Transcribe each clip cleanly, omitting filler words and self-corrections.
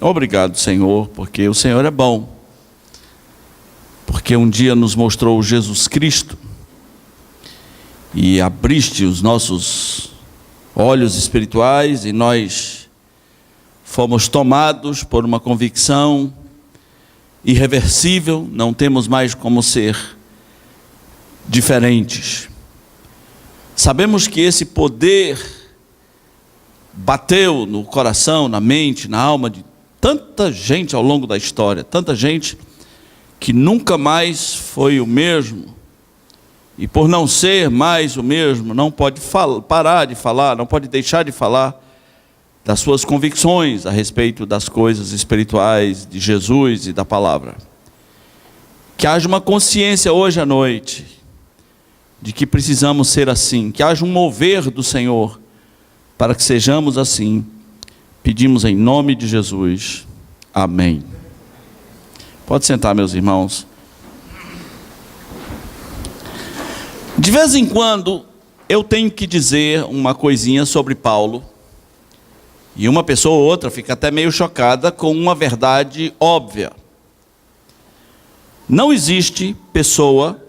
Obrigado, Senhor, porque o Senhor é bom. Porque um dia nos mostrou Jesus Cristo e abriste os nossos olhos espirituais e nós fomos tomados por uma convicção irreversível, não temos mais como ser diferentes. Sabemos que esse poder bateu no coração, na mente, na alma de tanta gente ao longo da história, tanta gente que nunca mais foi o mesmo, e por não ser mais o mesmo, não pode parar de falar, não pode deixar de falar das suas convicções a respeito das coisas espirituais de Jesus e da palavra. Que haja uma consciência hoje à noite de que precisamos ser assim, que haja um mover do Senhor para que sejamos assim. Pedimos em nome de Jesus. Amém. Pode sentar, meus irmãos. De vez em quando eu tenho que dizer uma coisinha sobre Paulo, e uma pessoa ou outra fica até meio chocada com uma verdade óbvia. Não existe pessoa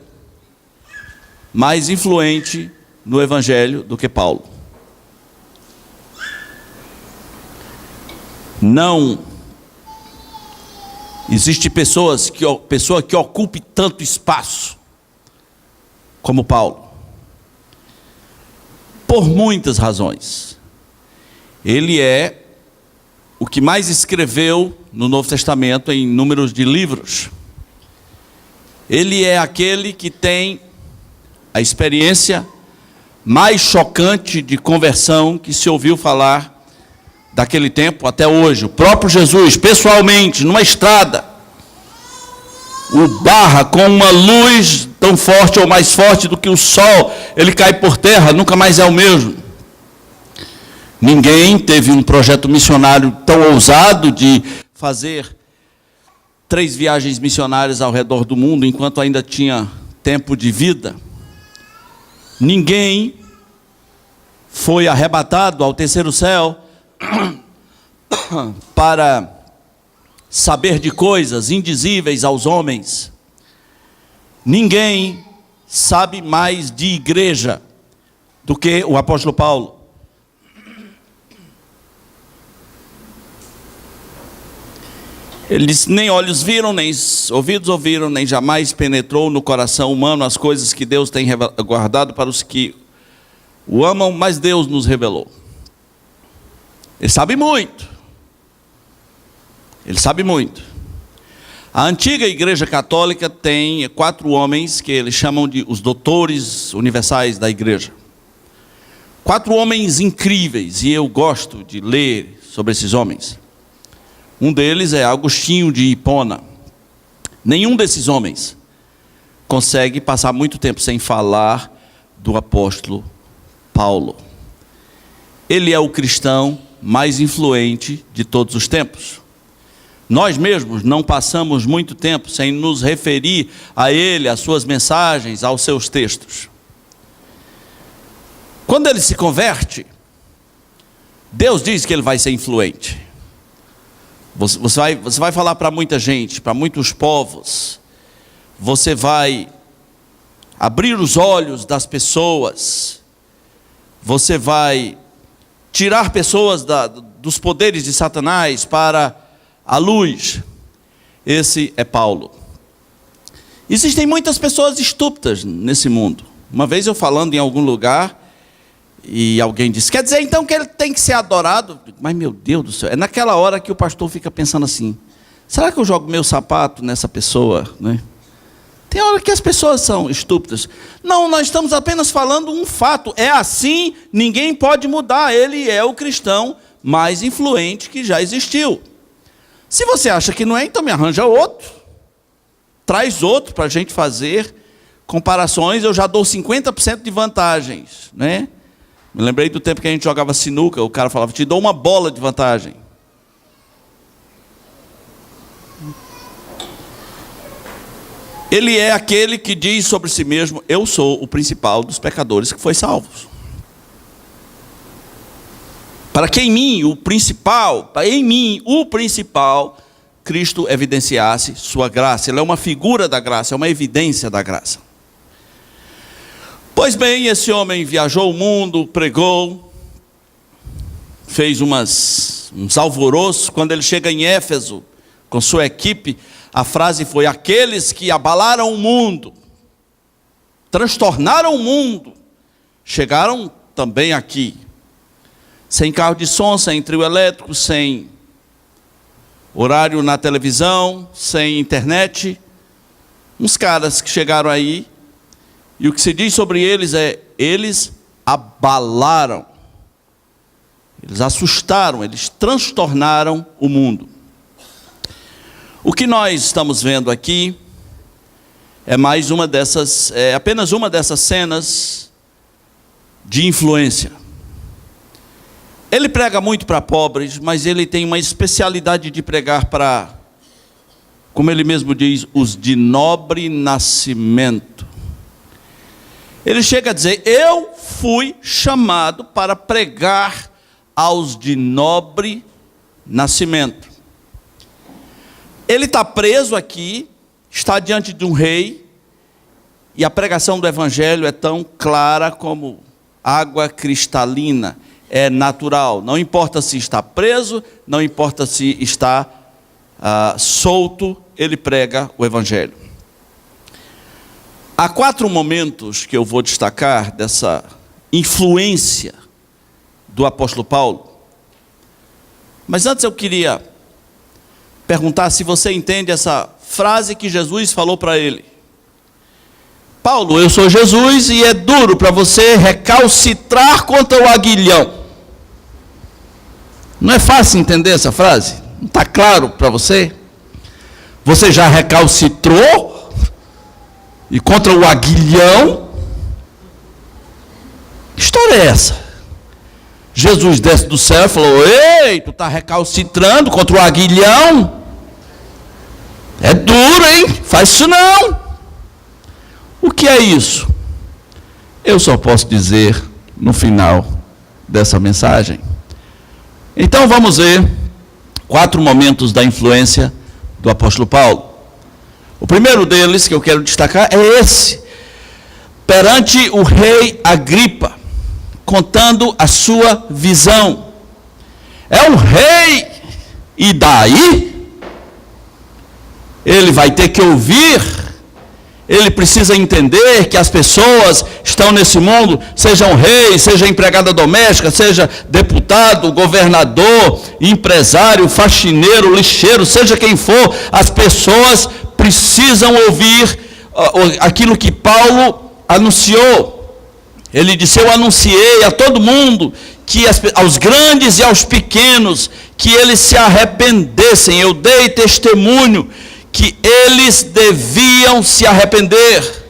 mais influente no Evangelho do que Paulo. Não existe pessoa que ocupe tanto espaço como Paulo, por muitas razões. Ele é o que mais escreveu no Novo Testamento em números de livros. Ele é aquele que tem a experiência mais chocante de conversão que se ouviu falar daquele tempo até hoje. O próprio Jesus, pessoalmente, numa estrada, o barra com uma luz tão forte ou mais forte do que o sol, ele cai por terra, nunca mais é o mesmo. Ninguém teve um projeto missionário tão ousado de fazer 3 viagens missionárias ao redor do mundo, enquanto ainda tinha tempo de vida. Ninguém foi arrebatado ao terceiro céu para saber de coisas indizíveis aos homens. Ninguém sabe mais de igreja do que o apóstolo Paulo. Ele disse: nem olhos viram, nem ouvidos ouviram, nem jamais penetrou no coração humano as coisas que Deus tem guardado para os que o amam, mas Deus nos revelou. Ele sabe muito. Ele sabe muito. A antiga igreja católica tem 4 homens que eles chamam de os doutores universais da igreja. 4 homens incríveis, e eu gosto de ler sobre esses homens. Um deles é Agostinho de Hipona. Nenhum desses homens consegue passar muito tempo sem falar do apóstolo Paulo. Ele é o cristão mais influente de todos os tempos. Nós mesmos não passamos muito tempo sem nos referir a ele, às suas mensagens, aos seus textos. Quando ele se converte, Deus diz que ele vai ser influente. Você vai falar para muita gente, para muitos povos. Você vai abrir os olhos das pessoas. Você vai tirar pessoas dos poderes de Satanás para a luz. Esse é Paulo. Existem muitas pessoas estúpidas nesse mundo. Uma vez eu falando em algum lugar, e alguém disse: quer dizer então que ele tem que ser adorado? Mas meu Deus do céu, é naquela hora que o pastor fica pensando assim: será que eu jogo meu sapato nessa pessoa, né? Tem hora que as pessoas são estúpidas. Não, nós estamos apenas falando um fato. É assim, ninguém pode mudar. Ele é o cristão mais influente que já existiu. Se você acha que não é, então me arranja outro. Traz outro para a gente fazer comparações. Eu já dou 50% de vantagens, né? Me lembrei do tempo que a gente jogava sinuca. O cara falava: te dou uma bola de vantagem. Ele é aquele que diz sobre si mesmo: eu sou o principal dos pecadores que foi salvo. para que em mim o principal, Cristo evidenciasse sua graça. Ele é uma figura da graça, é uma evidência da graça. Pois bem, esse homem viajou o mundo, pregou, fez uns alvoroços. Quando ele chega em Éfeso, com sua equipe, a frase foi: aqueles que abalaram o mundo, transtornaram o mundo, chegaram também aqui, sem carro de som, sem trio elétrico, sem horário na televisão, sem internet. Uns caras que chegaram aí, e o que se diz sobre eles é: eles abalaram, eles assustaram, eles transtornaram o mundo. O que nós estamos vendo aqui é apenas uma dessas cenas de influência. Ele prega muito para pobres, mas ele tem uma especialidade de pregar para, como ele mesmo diz, os de nobre nascimento. Ele chega a dizer: eu fui chamado para pregar aos de nobre nascimento. Ele está preso aqui, está diante de um rei, e a pregação do evangelho é tão clara como água cristalina, é natural. Não importa se está preso, não importa se está solto, ele prega o evangelho. Há 4 momentos que eu vou destacar dessa influência do apóstolo Paulo. Mas antes eu queria perguntar se você entende essa frase que Jesus falou para ele. Paulo, eu sou Jesus e é duro para você recalcitrar contra o aguilhão. Não é fácil entender essa frase? Não está claro para você? Você já recalcitrou? E contra o aguilhão? Que história é essa? Jesus desce do céu e falou: ei, tu está recalcitrando contra o aguilhão? É duro, hein? Faz isso não. O que é isso? Eu só posso dizer no final dessa mensagem. Então vamos ver 4 momentos da influência do apóstolo Paulo. O primeiro deles que eu quero destacar é esse: perante o rei Agripa, contando a sua visão. É um rei, e daí? Ele vai ter que ouvir, ele precisa entender que as pessoas estão nesse mundo, sejam reis, seja empregada doméstica, seja deputado, governador, empresário, faxineiro, lixeiro, seja quem for, as pessoas precisam ouvir aquilo que Paulo anunciou. Ele disse: eu anunciei a todo mundo, aos grandes e aos pequenos, que eles se arrependessem. Eu dei testemunho que eles deviam se arrepender.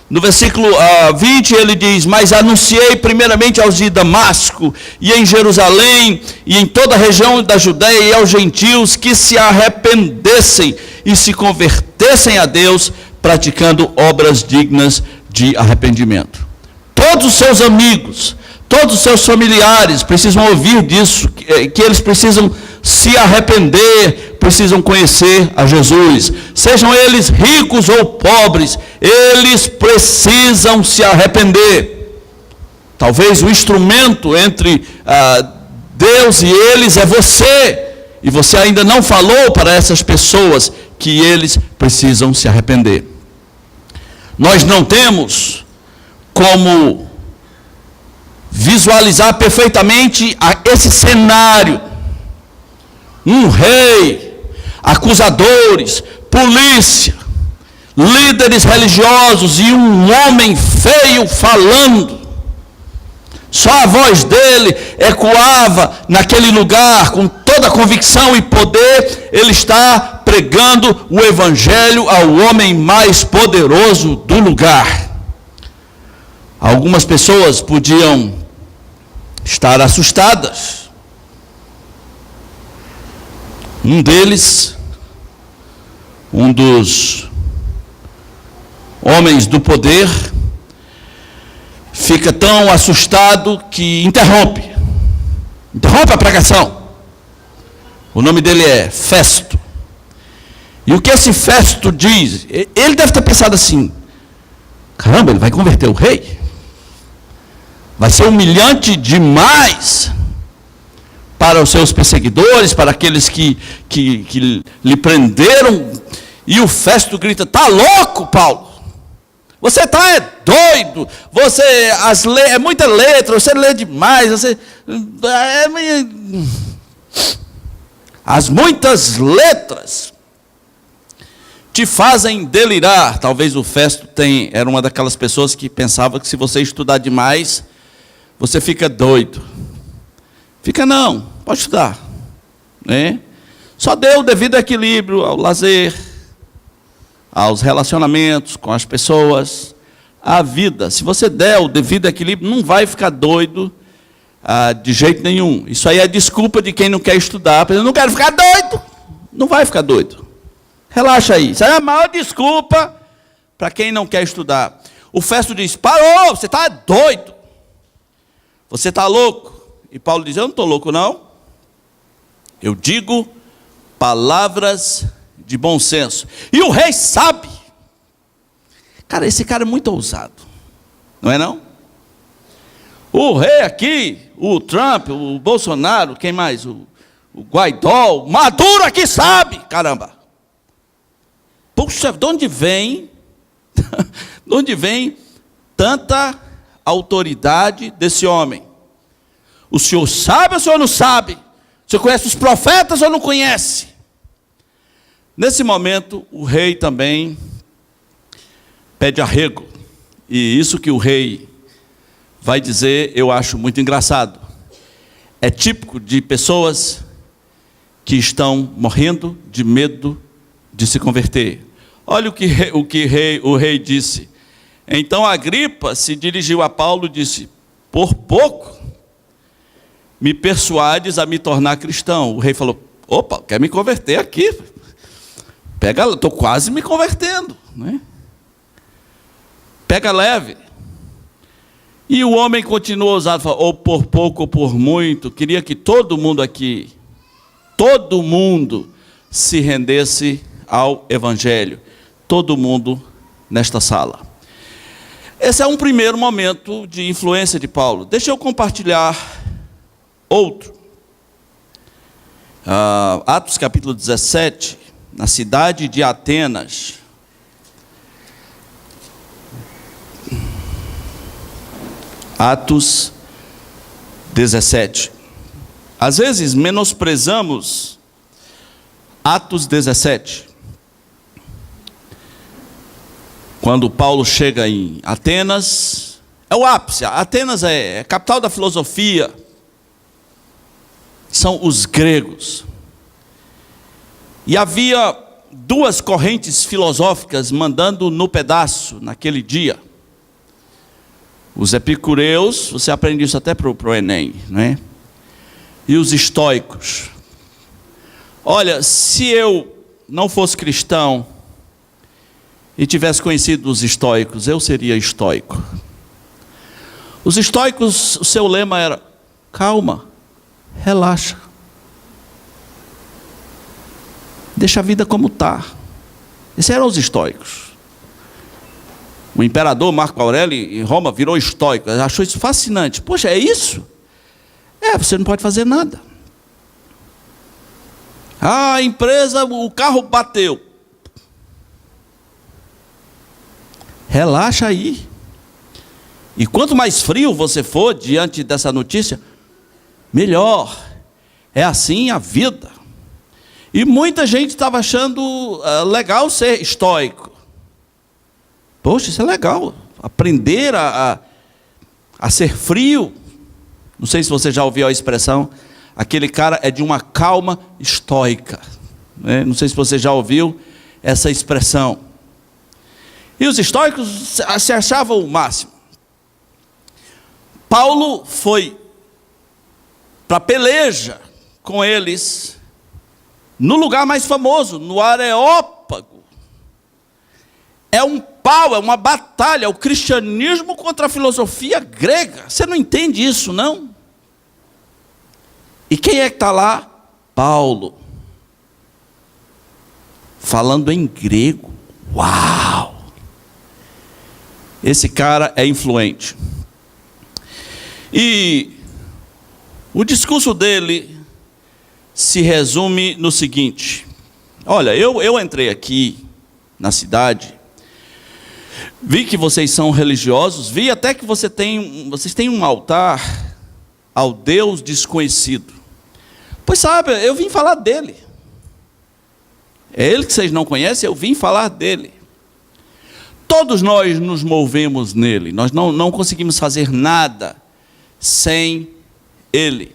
No versículo 20 ele diz: mas anunciei primeiramente aos de Damasco, e em Jerusalém, e em toda a região da Judeia, e aos gentios, que se arrependessem e se convertessem a Deus, praticando obras dignas de arrependimento. Todos os seus amigos, todos os seus familiares precisam ouvir disso, que eles precisam se arrepender, precisam conhecer a Jesus. Sejam eles ricos ou pobres, eles precisam se arrepender. Talvez o instrumento entre Deus e eles é você, e você ainda não falou para essas pessoas que eles precisam se arrepender. Nós não temos como visualizar perfeitamente esse cenário: um rei, acusadores, polícia, líderes religiosos e um homem feio falando. Só a voz dele ecoava naquele lugar com toda a convicção e poder. Ele está pregando o evangelho ao homem mais poderoso do lugar. Algumas pessoas podiam estar assustadas. Um deles, um dos homens do poder, fica tão assustado que interrompe. Interrompe a pregação. O nome dele é Festo. E o que esse Festo diz? Ele deve ter pensado assim: caramba, ele vai converter o rei? Vai ser humilhante demais para os seus perseguidores, para aqueles que lhe prenderam. E o Festo grita: tá louco, Paulo? Você está doido? É muita letra, você lê demais. As muitas letras te fazem delirar. Talvez o Festo era uma daquelas pessoas que pensava que se você estudar demais, você fica doido. Fica não, pode estudar, né? Só dê o devido equilíbrio ao lazer, aos relacionamentos com as pessoas, à vida. Se você der o devido equilíbrio, não vai ficar doido de jeito nenhum. Isso aí é desculpa de quem não quer estudar. Eu não quero ficar doido. Não vai ficar doido. Relaxa aí. Isso aí é a maior desculpa para quem não quer estudar. O Festo diz: parou, você está doido. Você está louco. E Paulo diz: eu não estou louco não. Eu digo palavras de bom senso. E o rei sabe. Cara, esse cara é muito ousado. Não é não? O rei aqui, o Trump, o Bolsonaro, quem mais? O Guaidó, o Maduro aqui sabe. Caramba. Puxa, de onde vem tanta autoridade desse homem? O senhor sabe ou o senhor não sabe? O senhor conhece os profetas ou não conhece? Nesse momento, o rei também pede arrego. E isso que o rei vai dizer, eu acho muito engraçado. É típico de pessoas que estão morrendo de medo de se converter. Olha o que o rei disse. Então Agripa se dirigiu a Paulo e disse: por pouco me persuades a me tornar cristão. O rei falou: opa, quer me converter aqui? Pega, estou quase me convertendo, né? Pega leve. E o homem continuou ousado, falou: ou por pouco ou por muito, queria que todo mundo aqui, todo mundo se rendesse ao Evangelho, todo mundo nesta sala. Esse é um primeiro momento de influência de Paulo. Deixa eu compartilhar outro. Atos capítulo 17, na cidade de Atenas. Atos 17. Às vezes menosprezamos Atos 17. Quando Paulo chega em Atenas, é o ápice. Atenas é a capital da filosofia. São os gregos. E havia duas correntes filosóficas mandando no pedaço naquele dia. Os epicureus, você aprende isso até para o Enem, né? E os estoicos. Olha, se eu não fosse cristão e tivesse conhecido os estoicos, eu seria estoico. Os estoicos, o seu lema era: calma, relaxa, deixa a vida como está. Esses eram os estoicos. O imperador Marco Aurélio em Roma virou estoico, achou isso fascinante. Poxa, é isso? Você não pode fazer nada. A empresa, o carro bateu. Relaxa aí. E quanto mais frio você for diante dessa notícia, melhor. É assim a vida. E muita gente estava achando legal ser estoico. Poxa, isso é legal. Aprender a ser frio. Não sei se você já ouviu a expressão: aquele cara é de uma calma estoica. Né? Não sei se você já ouviu essa expressão. E os estoicos se achavam o máximo. Paulo foi para a peleja com eles no lugar mais famoso, no Areópago. É um pau, é uma batalha, o cristianismo contra a filosofia grega. Você não entende isso, não? E quem é que está lá? Paulo. Falando em grego. Uau! Esse cara é influente. E o discurso dele se resume no seguinte: olha, eu entrei aqui na cidade, vi que vocês são religiosos, vi até que vocês têm um altar ao Deus desconhecido. Pois sabe, eu vim falar dele. É ele que vocês não conhecem, eu vim falar dele. Todos nós nos movemos nele, nós não conseguimos fazer nada sem ele.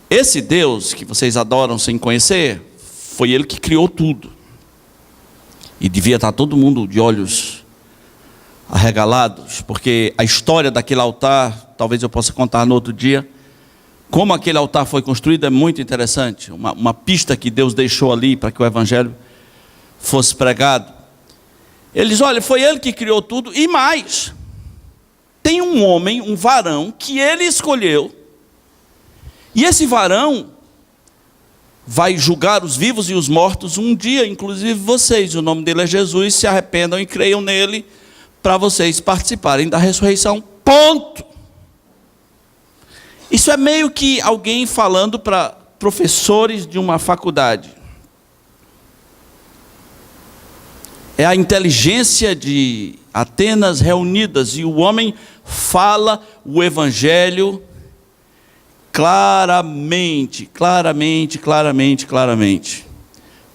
Esse Deus que vocês adoram sem conhecer, foi ele que criou tudo. E devia estar todo mundo de olhos arregalados, porque a história daquele altar, talvez eu possa contar no outro dia, como aquele altar foi construído é muito interessante. Uma pista que Deus deixou ali para que o evangelho fosse pregado. Ele diz, olha, foi ele que criou tudo, e mais, tem um homem, um varão, que ele escolheu, e esse varão vai julgar os vivos e os mortos um dia, inclusive vocês. O nome dele é Jesus. Se arrependam e creiam nele, para vocês participarem da ressurreição. Ponto. Isso é meio que alguém falando para professores de uma faculdade. É a inteligência de Atenas reunidas, e o homem fala o evangelho claramente.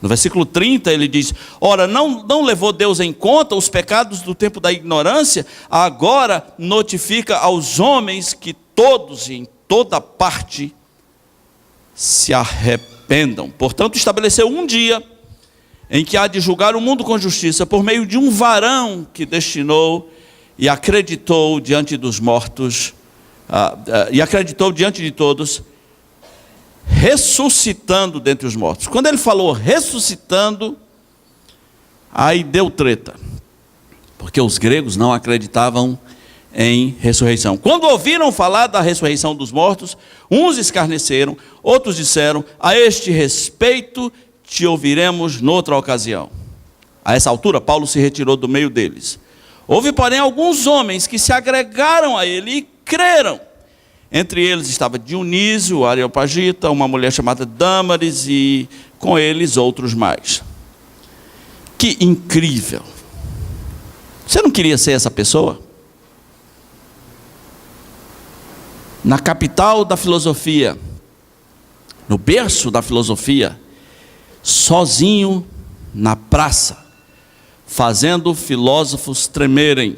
No versículo 30 ele diz, ora, não levou Deus em conta os pecados do tempo da ignorância, agora notifica aos homens que todos e em toda parte se arrependam. Portanto, estabeleceu um dia em que há de julgar o mundo com justiça, por meio de um varão que destinou e acreditou diante dos mortos, e acreditou diante de todos, ressuscitando dentre os mortos. Quando ele falou ressuscitando, aí deu treta, porque os gregos não acreditavam em ressurreição. Quando ouviram falar da ressurreição dos mortos, uns escarneceram, outros disseram, a este respeito te ouviremos noutra ocasião. A essa altura, Paulo se retirou do meio deles. Houve, porém, alguns homens que se agregaram a ele e creram. Entre eles estava Dionísio, o Areopagita, uma mulher chamada Dâmaris, e com eles outros mais. Que incrível! Você não queria ser essa pessoa? Na capital da filosofia, no berço da filosofia, sozinho na praça, fazendo filósofos tremerem,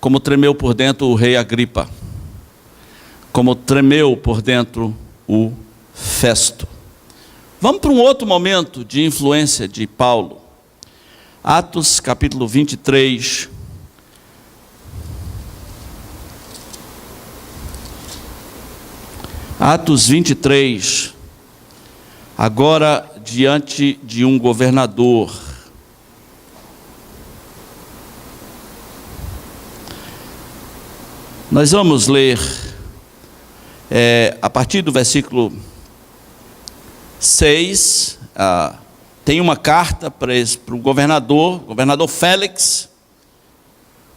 como tremeu por dentro o rei Agripa, como tremeu por dentro o Festo. Vamos para um outro momento de influência de Paulo. Atos capítulo 23. Atos 23. Agora diante de um governador. Nós vamos ler a partir do versículo 6, tem uma carta para o governador Félix,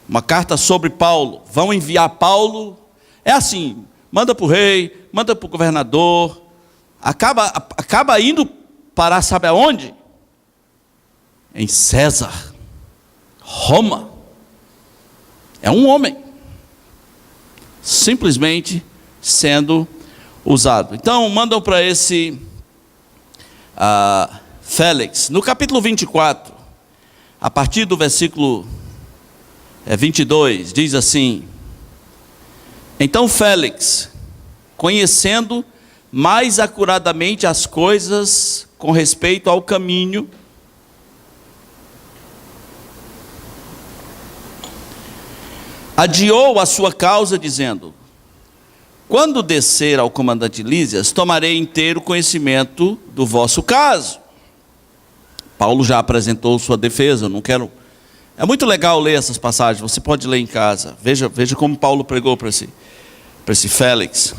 uma carta sobre Paulo. Vão enviar Paulo, é assim, manda para o rei, manda para o governador, acaba indo parar, sabe aonde? Em César, Roma. É um homem, simplesmente sendo usado. Então, mandam para esse Félix. No capítulo 24, a partir do versículo 22, diz assim: então Félix, conhecendo mais acuradamente as coisas com respeito ao caminho, adiou a sua causa, dizendo: quando descer ao comandante Lísias, tomarei inteiro conhecimento do vosso caso. Paulo já apresentou sua defesa, eu não quero... É muito legal ler essas passagens, você pode ler em casa. Veja como Paulo pregou para esse Félix.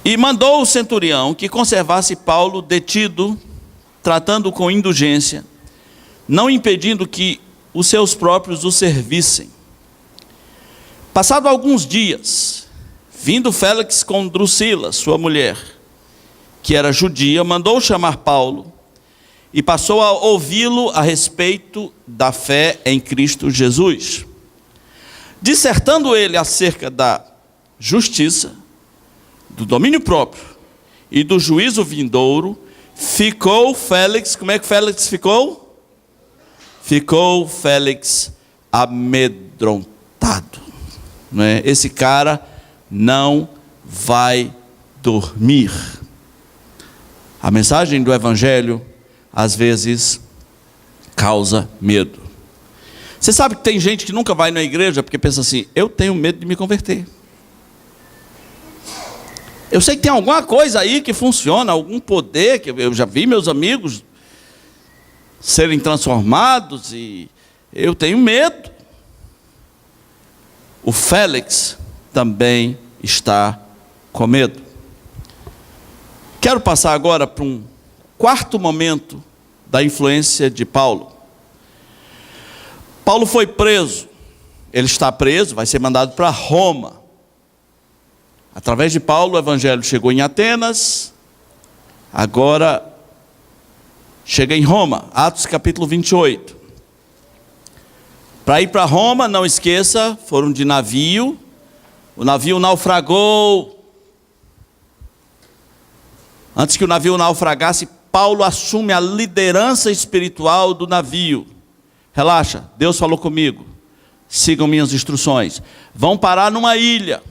E mandou o centurião que conservasse Paulo detido, tratando com indulgência, não impedindo que os seus próprios o servissem. Passado alguns dias, vindo Félix com Drusila, sua mulher, que era judia, mandou chamar Paulo e passou a ouvi-lo a respeito da fé em Cristo Jesus. Dissertando ele acerca da justiça, do domínio próprio e do juízo vindouro, ficou Félix, como é que Félix ficou? Ficou Félix amedrontado. Não é? Esse cara não vai dormir. A mensagem do Evangelho, às vezes, causa medo. Você sabe que tem gente que nunca vai na igreja porque pensa assim: eu tenho medo de me converter. Eu sei que tem alguma coisa aí que funciona, algum poder, que eu já vi meus amigos serem transformados e eu tenho medo. O Félix também está com medo. Quero passar agora para um quarto momento da influência de Paulo. Paulo foi preso, ele está preso, vai ser mandado para Roma. Através de Paulo, o evangelho chegou em Atenas, agora chega em Roma, Atos capítulo 28. Para ir para Roma, não esqueça, foram de navio, o navio naufragou. Antes que o navio naufragasse, Paulo assume a liderança espiritual do navio. Relaxa, Deus falou comigo, sigam minhas instruções. Vão parar numa ilha.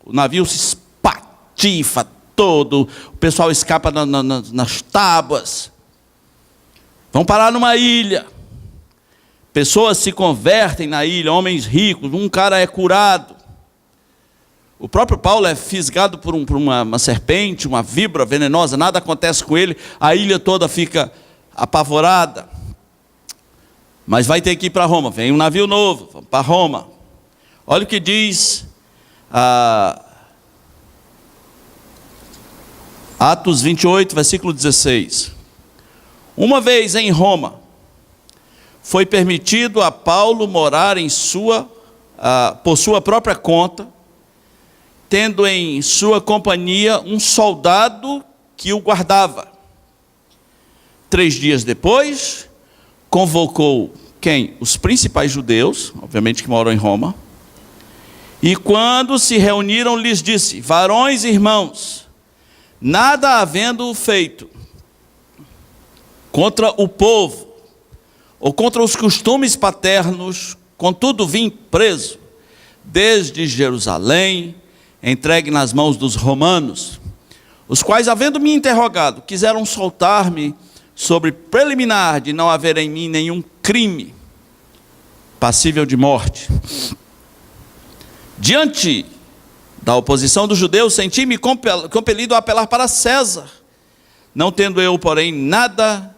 O navio se espatifa todo, o pessoal escapa nas tábuas. Vão parar numa ilha. Pessoas se convertem na ilha, homens ricos, um cara é curado. O próprio Paulo é fisgado por uma serpente, uma víbora venenosa, nada acontece com ele, a ilha toda fica apavorada. Mas vai ter que ir para Roma, vem um navio novo, vamos para Roma. Olha o que diz Atos 28, versículo 16. Uma vez em Roma, foi permitido a Paulo morar por sua própria conta, tendo em sua companhia um soldado que o guardava. 3 dias depois, convocou quem? Os principais judeus, obviamente que moram em Roma, e quando se reuniram, lhes disse: varões e irmãos, nada havendo feito contra o povo, ou contra os costumes paternos, contudo vim preso, desde Jerusalém, entregue nas mãos dos romanos, os quais, havendo me interrogado, quiseram soltar-me sobre preliminar de não haver em mim nenhum crime passível de morte. Diante da oposição dos judeus, senti-me compelido a apelar para César, não tendo eu, porém, nada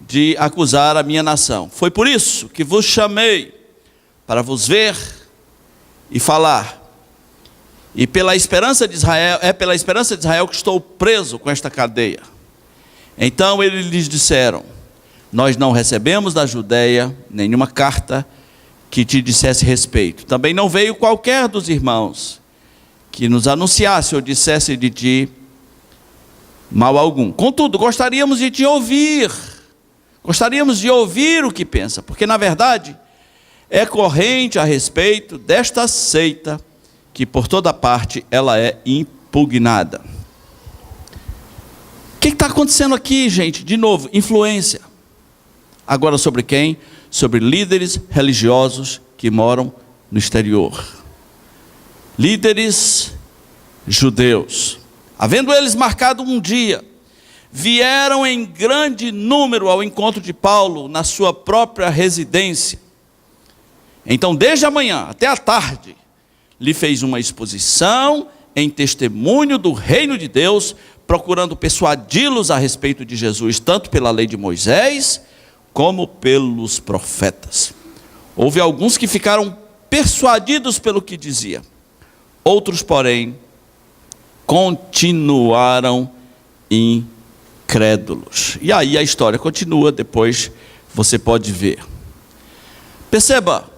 de acusar a minha nação. Foi por isso que vos chamei, para vos ver e falar. E pela esperança de Israel, que estou preso com esta cadeia. Então eles lhes disseram: nós não recebemos da Judeia nenhuma carta que te dissesse respeito. Também não veio qualquer dos irmãos que nos anunciasse ou dissesse de ti mal algum. Contudo, gostaríamos de te ouvir. Gostaríamos de ouvir o que pensa, porque na verdade é corrente a respeito desta seita, que por toda parte ela é impugnada. O que está acontecendo aqui, gente? De novo, influência. Agora sobre quem? Sobre líderes religiosos que moram no exterior. Líderes judeus. Havendo eles marcado um dia, vieram em grande número ao encontro de Paulo na sua própria residência. Então, desde a manhã até a tarde, lhe fez uma exposição em testemunho do reino de Deus, procurando persuadi-los a respeito de Jesus, tanto pela lei de Moisés, como pelos profetas. Houve alguns que ficaram persuadidos pelo que dizia. Outros, porém, continuaram incrédulos. E aí a história continua, depois você pode ver. Perceba,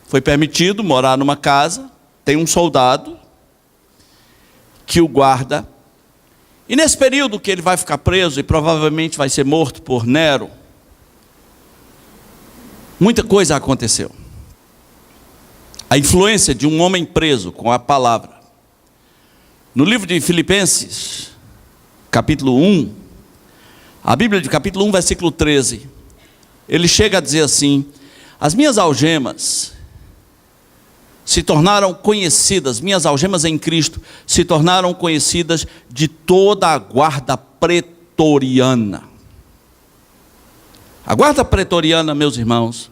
foi permitido morar numa casa, tem um soldado que o guarda, e nesse período que ele vai ficar preso e provavelmente vai ser morto por Nero, muita coisa aconteceu. A influência de um homem preso com a palavra. No livro de Filipenses, capítulo 1, a Bíblia de capítulo 1, versículo 13, ele chega a dizer assim: as minhas algemas se tornaram conhecidas, minhas algemas em Cristo se tornaram conhecidas de toda a guarda pretoriana. A guarda pretoriana, meus irmãos,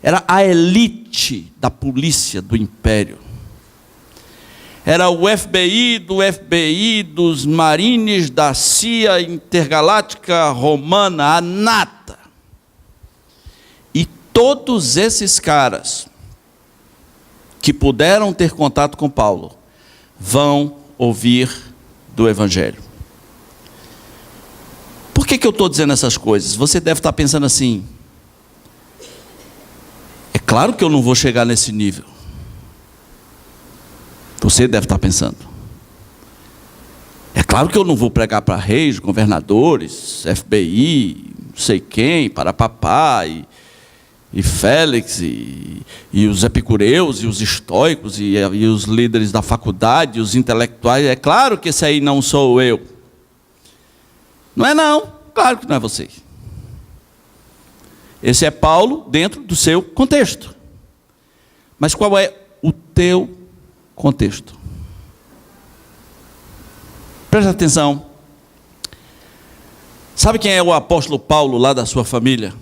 era a elite da polícia do império. Era o FBI do FBI, dos marines, da CIA intergaláctica romana, a nata. E todos esses caras que puderam ter contato com Paulo vão ouvir do Evangelho. Por que eu estou dizendo essas coisas? Você deve estar pensando assim: é claro que eu não vou chegar nesse nível. Você deve estar pensando: é claro que eu não vou pregar para reis, governadores, FBI, não sei quem, para papai, e Félix, e os epicureus, e os estoicos, e os líderes da faculdade, os intelectuais. É claro que esse aí não sou eu. Não é não, claro que não é você. Esse é Paulo dentro do seu contexto. Mas qual é o teu contexto? Presta atenção. Sabe quem é o apóstolo Paulo lá da sua família?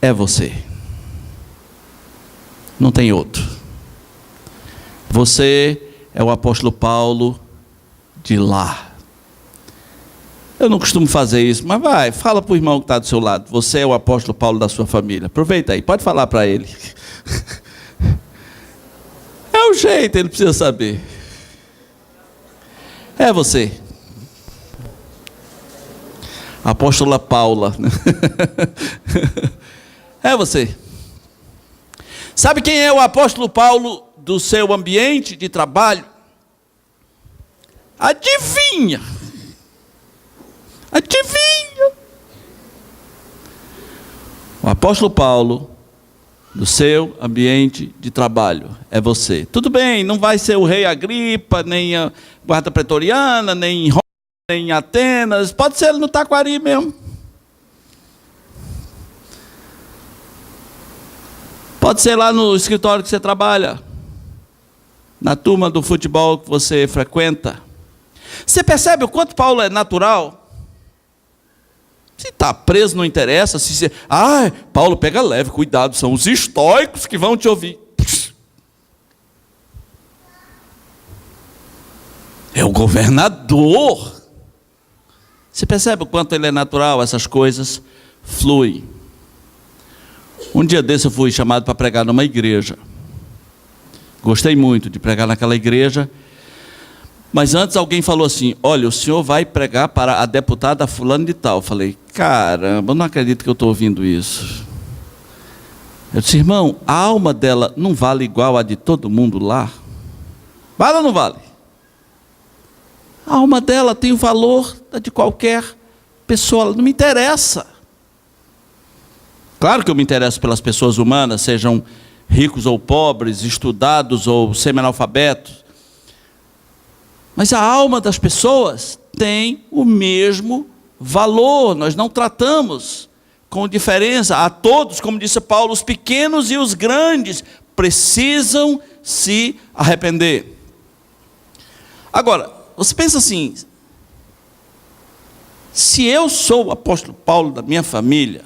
É você. Não tem outro. Você é o apóstolo Paulo de lá. Eu não costumo fazer isso, mas vai, fala para o irmão que está do seu lado. Você é o apóstolo Paulo da sua família. Aproveita aí, pode falar para ele. É o jeito, ele precisa saber. É você. Apóstola Paula. É você. Sabe quem é o apóstolo Paulo do seu ambiente de trabalho? Adivinha. Adivinha. O apóstolo Paulo do seu ambiente de trabalho é você. Tudo bem, não vai ser o rei Agripa, nem a guarda pretoriana, nem em Roma, nem em Atenas. Pode ser no Taquari mesmo. Pode ser lá no escritório que você trabalha, na turma do futebol que você frequenta. Você percebe o quanto Paulo é natural? Se está preso, não interessa. Paulo, pega leve, cuidado, são os estoicos que vão te ouvir. É o governador. Você percebe o quanto ele é natural? Essas coisas fluem. Um dia desse eu fui chamado para pregar numa igreja. Gostei muito de pregar naquela igreja. Mas antes alguém falou assim: olha, o senhor vai pregar para a deputada fulano de tal. Eu falei: caramba, eu não acredito que eu estou ouvindo isso. Eu disse: irmão, a alma dela não vale igual a de todo mundo lá? Vale ou não vale? A alma dela tem o valor de qualquer pessoa, não me interessa. Claro que eu me interesso pelas pessoas humanas, sejam ricos ou pobres, estudados ou semi-analfabetos. Mas a alma das pessoas tem o mesmo valor. Nós não tratamos com diferença. A todos, como disse Paulo, os pequenos e os grandes precisam se arrepender. Agora, você pensa assim: se eu sou o apóstolo Paulo da minha família,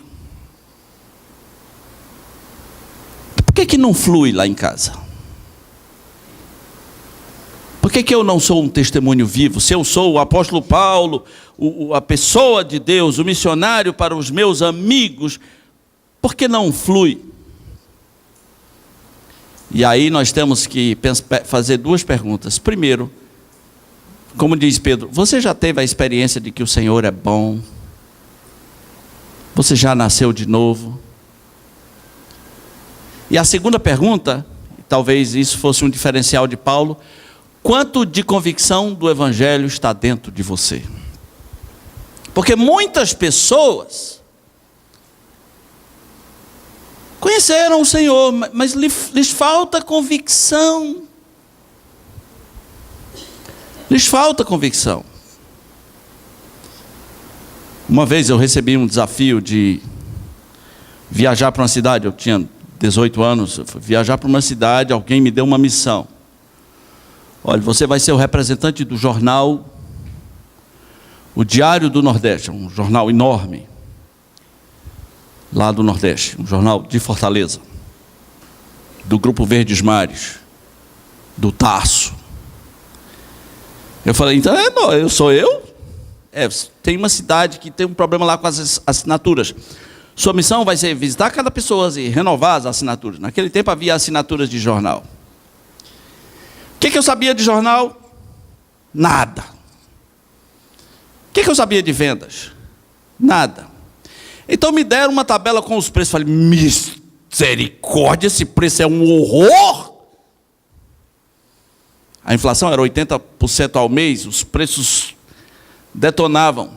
por que não flui lá em casa? Por que eu não sou um testemunho vivo? Se eu sou o apóstolo Paulo, a pessoa de Deus, o missionário para os meus amigos, por que não flui? E aí nós temos que fazer duas perguntas. Primeiro, como diz Pedro, você já teve a experiência de que o Senhor é bom? Você já nasceu de novo? E a segunda pergunta, talvez isso fosse um diferencial de Paulo, quanto de convicção do Evangelho está dentro de você? Porque muitas pessoas conheceram o Senhor, mas lhes falta convicção. Lhes falta convicção. Uma vez eu recebi um desafio de viajar para uma cidade, eu tinha 18 anos, eu fui viajar para uma cidade, alguém me deu uma missão. Olha, você vai ser o representante do jornal, o Diário do Nordeste, um jornal enorme, lá do Nordeste, um jornal de Fortaleza, do Grupo Verdes Mares, do Tarso. Eu falei, então eu sou eu? Tem uma cidade que tem um problema lá com as assinaturas. Sua missão vai ser visitar cada pessoa e renovar as assinaturas. Naquele tempo havia assinaturas de jornal. O que eu sabia de jornal? Nada. O que eu sabia de vendas? Nada. Então me deram uma tabela com os preços. Falei, misericórdia, esse preço é um horror. A inflação era 80% ao mês, os preços detonavam.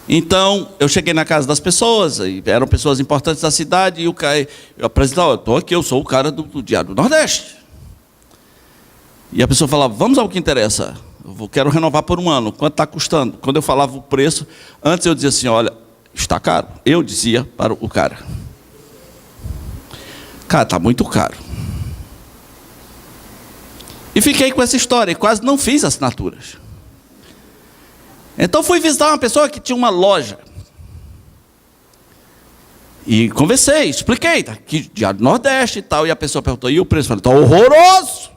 Então, eu cheguei na casa das pessoas, e eram pessoas importantes da cidade, e eu apresentava, estou aqui, eu sou o cara do Diário do Nordeste. E a pessoa falava, vamos ao que interessa, eu quero renovar por um ano, quanto está custando? Quando eu falava o preço, antes eu dizia assim, olha, está caro. Eu dizia para o cara, está muito caro. E fiquei com essa história, e quase não fiz assinaturas. Então fui visitar uma pessoa que tinha uma loja. E conversei, expliquei, está aqui Diário do Nordeste e tal. E a pessoa perguntou, e o preço? Eu falei, está horroroso.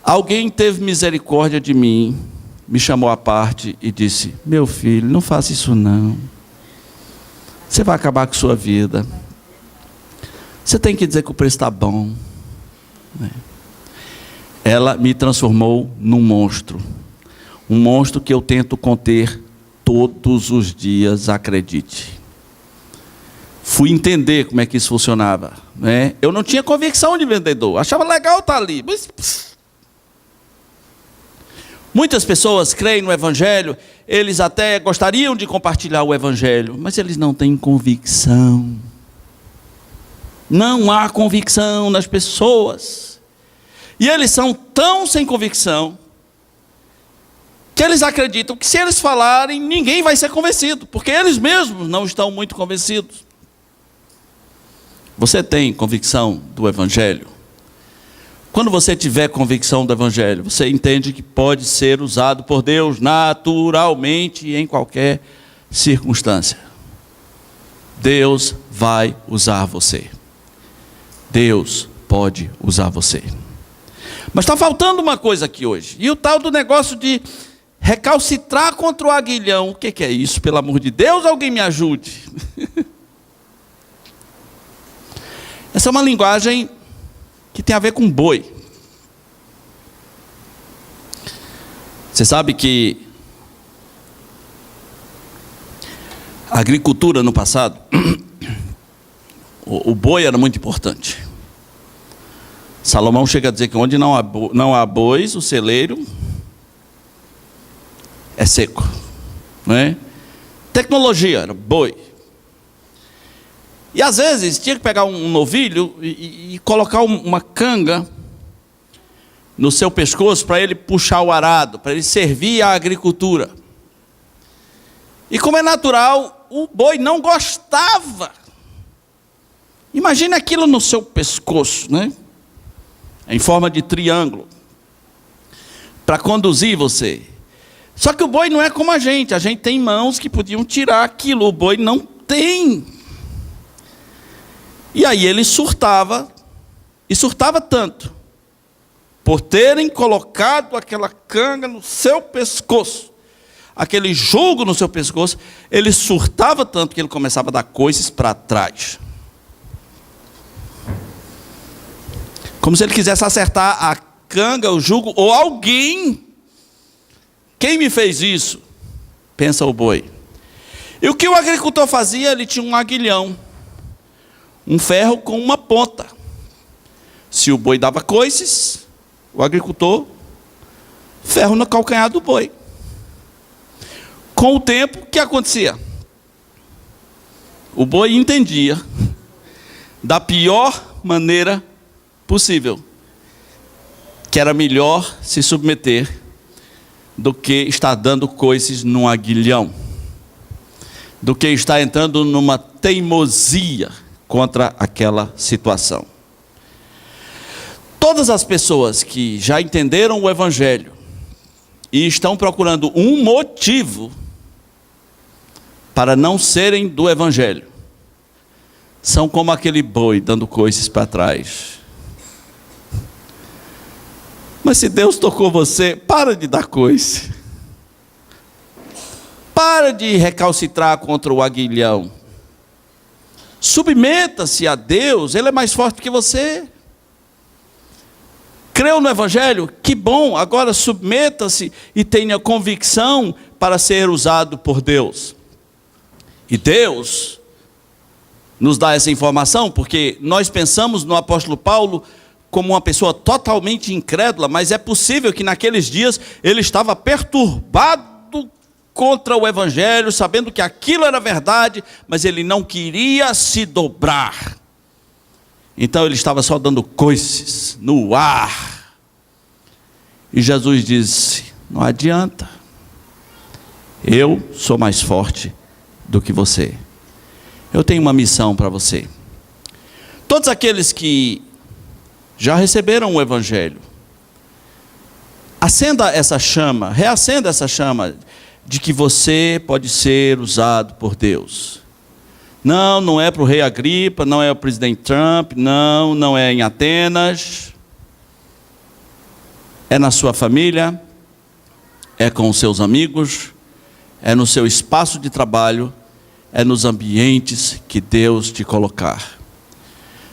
Alguém teve misericórdia de mim, me chamou à parte e disse, meu filho, não faça isso não. Você vai acabar com a sua vida. Você tem que dizer que o preço está bom. Ela me transformou num monstro. Um monstro que eu tento conter todos os dias, acredite. Fui entender como é que isso funcionava, né? Eu não tinha convicção de vendedor, achava legal estar ali. Mas muitas pessoas creem no Evangelho, eles até gostariam de compartilhar o Evangelho, mas eles não têm convicção. Não há convicção nas pessoas. E eles são tão sem convicção, que eles acreditam que se eles falarem, ninguém vai ser convencido, porque eles mesmos não estão muito convencidos. Você tem convicção do Evangelho? Quando você tiver convicção do Evangelho, você entende que pode ser usado por Deus naturalmente e em qualquer circunstância. Deus vai usar você. Deus pode usar você. Mas está faltando uma coisa aqui hoje. E o tal do negócio de recalcitrar contra o aguilhão. O que é isso? Pelo amor de Deus, alguém me ajude. Essa é uma linguagem que tem a ver com boi. Você sabe que a agricultura no passado, o boi era muito importante. Salomão chega a dizer que onde não há bois, o celeiro é seco, não é? Tecnologia, era boi. E às vezes tinha que pegar um novilho e colocar uma canga no seu pescoço para ele puxar o arado, para ele servir à agricultura. E como é natural, o boi não gostava. Imagina aquilo no seu pescoço, né? Em forma de triângulo, para conduzir você. Só que o boi não é como a gente tem mãos que podiam tirar aquilo, o boi não tem. E aí ele surtava, e surtava tanto, por terem colocado aquela canga no seu pescoço, aquele jugo no seu pescoço, ele surtava tanto que ele começava a dar coices para trás. Como se ele quisesse acertar a canga, o jugo, ou alguém. Quem me fez isso? Pensa o boi. E o que o agricultor fazia? Ele tinha um aguilhão, um ferro com uma ponta. Se o boi dava coices, o agricultor, ferro no calcanhar do boi. Com o tempo, o que acontecia? O boi entendia da pior maneira possível que era melhor se submeter do que estar dando coices num aguilhão, do que estar entrando numa teimosia contra aquela situação. Todas as pessoas que já entenderam o Evangelho e estão procurando um motivo para não serem do Evangelho, são como aquele boi dando coices para trás. Mas se Deus tocou você, para de dar coice. Para de recalcitrar contra o aguilhão. Submeta-se a Deus, Ele é mais forte que você. Creu no Evangelho? Que bom, agora submeta-se e tenha convicção para ser usado por Deus. E Deus nos dá essa informação, porque nós pensamos no apóstolo Paulo como uma pessoa totalmente incrédula, mas é possível que naqueles dias ele estava perturbado contra o Evangelho, sabendo que aquilo era verdade, mas ele não queria se dobrar. Então ele estava só dando coices no ar. E Jesus disse: não adianta, eu sou mais forte do que você. Eu tenho uma missão para você. Todos aqueles que já receberam o Evangelho, acenda essa chama, reacenda essa chama de que você pode ser usado por Deus. Não é para o rei Agripa, não é o presidente Trump, não é em Atenas. É na sua família, é com os seus amigos, é no seu espaço de trabalho, é nos ambientes que Deus te colocar.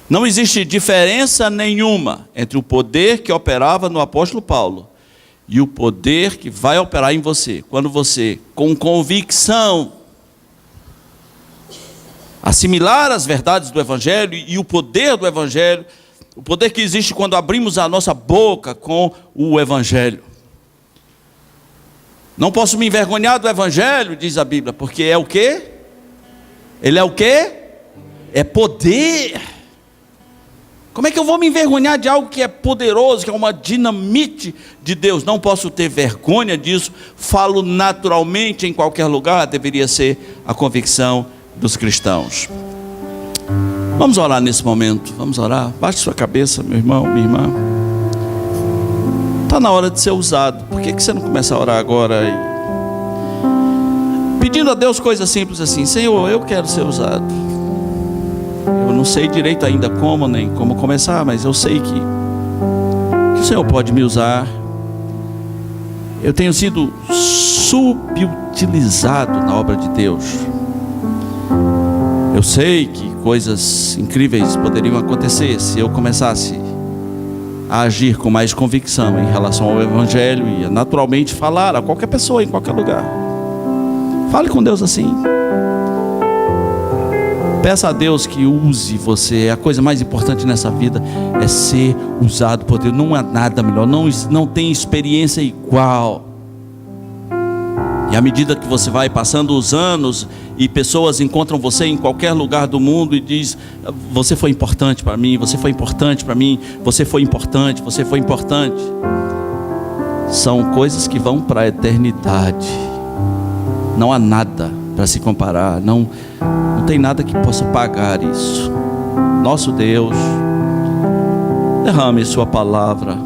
Não existe diferença nenhuma entre o poder que operava no apóstolo Paulo e o poder que vai operar em você, quando você, com convicção, assimilar as verdades do Evangelho e o poder do Evangelho, o poder que existe quando abrimos a nossa boca com o Evangelho. Não posso me envergonhar do Evangelho, diz a Bíblia, porque é o quê? Ele é o quê? É poder. Como é que eu vou me envergonhar de algo que é poderoso, que é uma dinamite de Deus? Não posso ter vergonha disso. Falo naturalmente em qualquer lugar. Deveria ser a convicção dos cristãos. Vamos orar nesse momento. Vamos orar. Baixe sua cabeça, meu irmão, minha irmã. Está na hora de ser usado. Por que você não começa a orar agora? Pedindo a Deus coisas simples assim: Senhor, eu quero ser usado. Eu não sei direito ainda como, nem como começar, mas eu sei que o Senhor pode me usar. Eu tenho sido subutilizado na obra de Deus. Eu sei que coisas incríveis poderiam acontecer se eu começasse a agir com mais convicção em relação ao Evangelho e a naturalmente falar a qualquer pessoa em qualquer lugar. Fale com Deus assim. Peça a Deus que use você. A coisa mais importante nessa vida é ser usado por Deus. Não há nada melhor, não tem experiência igual. E à medida que você vai passando os anos e pessoas encontram você em qualquer lugar do mundo e diz: você foi importante para mim, você foi importante para mim, você foi importante, você foi importante. São coisas que vão para a eternidade. Não há nada para se comparar, não tem nada que possa pagar isso. Nosso Deus, derrame sua palavra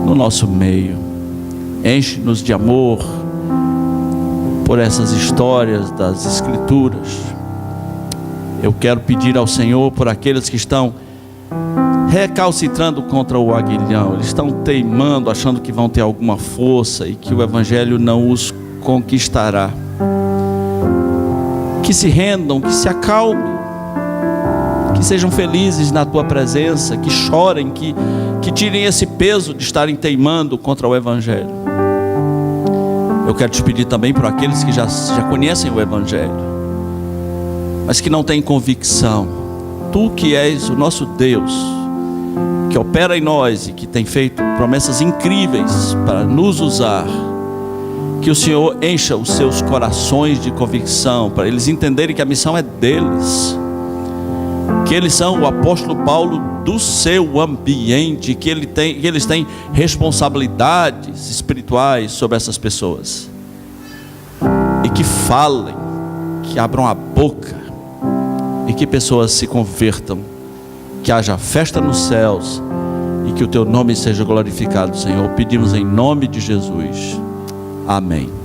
no nosso meio, enche-nos de amor por essas histórias das Escrituras. Eu quero pedir ao Senhor por aqueles que estão recalcitrando contra o aguilhão, eles estão teimando, achando que vão ter alguma força e que o Evangelho não os conquistará. Que se rendam, que se acalmem, que sejam felizes na tua presença, que chorem, que tirem esse peso de estarem teimando contra o Evangelho. Eu quero te pedir também para aqueles que já conhecem o Evangelho, mas que não têm convicção. Tu que és o nosso Deus, que opera em nós e que tem feito promessas incríveis para nos usar, que o Senhor encha os seus corações de convicção, para eles entenderem que a missão é deles, que eles são o apóstolo Paulo do seu ambiente, que eles têm responsabilidades espirituais sobre essas pessoas, e que falem, que abram a boca, e que pessoas se convertam, que haja festa nos céus, e que o teu nome seja glorificado, Senhor. Pedimos em nome de Jesus. Amém.